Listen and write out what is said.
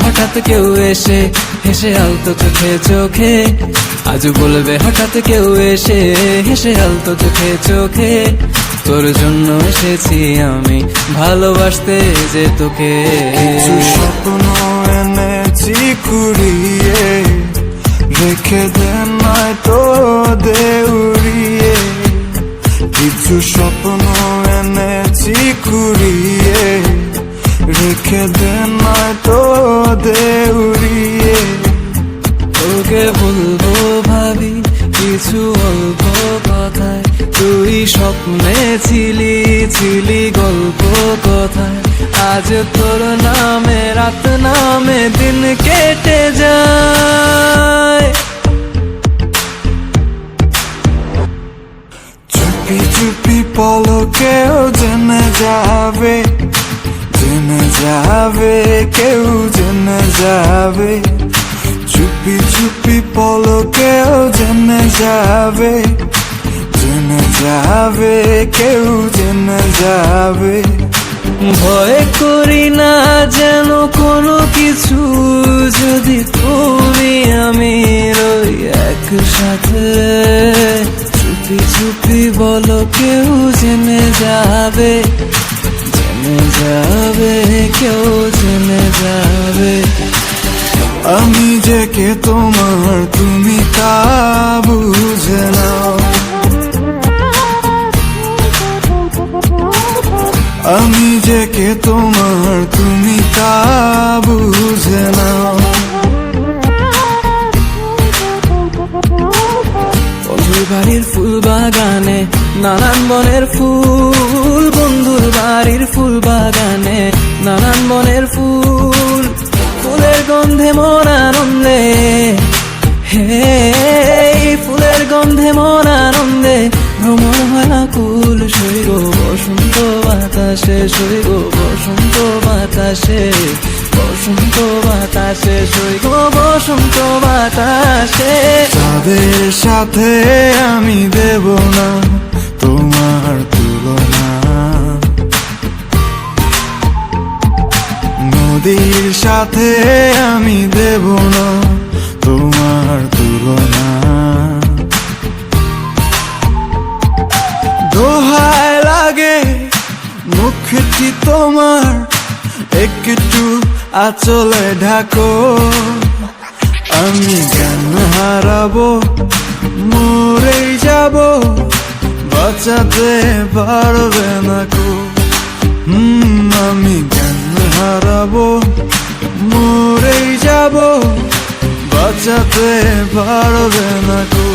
হঠাৎ কেউ এসে হেসে আলতো চোখে চোখে, আজ বলবে হঠাৎ কেউ এসে হেসে আলতো চোখে চোখে, তোর জন্য এসেছি আমি ভালোবাসতে যে তোকে। কিছু স্বপ্ন এনেছি কুড়িয়ে, রেখে দে নয়তো দে উড়িয়ে। কিছু স্বপ্ন এনেছি কুড়িয়ে, রেখে দে নয়তো দে উড়িয়ে। তোকে বলবো ভাবি কিছু অল্প কথায়, তুই স্বপ্নে ছিলি ছিলি গল্প কথায়, আজ তোর নামে রাত নামে দিন কেটে যায়। চুপি চুপি পলকেও জেনে যাবে, জেনে যাবে কেউ জেনে যাবে। চুপি চুপি পলকেও জেনে যাবে, জেনে যাবে কেউ জেনে যাবে। ভয় করি না যেন কোনো কিছু, যদি তুমি আমি রই একসাথে। চুপি চুপি বলো কেউ জেনে যাবে, জেনে যাবে কেউ জেনে যাবে। আমি যে কে তোমার তুমি তা বুঝে নাও, আমি যে কে তোমার তুমি তা বুঝে নাও। বন্ধুর বাড়ির ফুল বাগানে নানান বনের ফুল, বন্ধুর বাড়ির ফুল বাগানে নানান বনের ফুল, ফুলের গন্ধে মন আনন্দে, হে ফুলের গন্ধে মন আনন্দে ভ্রমণ হয় আকুল। সইব বসন্ত বাতাসে, সইব বসন্ত বাতাসে, বসন্ত বাতাসে, সইব বসন্ত বাতাসে। তাদের সাথে আমি দেব না তোমার তুলনা, নদীর সাথে আমি দেব না তোমার তুলনা। দোহায় লাগে মুখটি তোমার, একটু আঁচলে ঢাকো। আমি জ্ঞান হারাবো, মরেই যাব, বাঁচাতে পারবে না কো। আমি জ্ঞান হারাবো, মরেই যাব, বাঁচাতে পারবে না কো।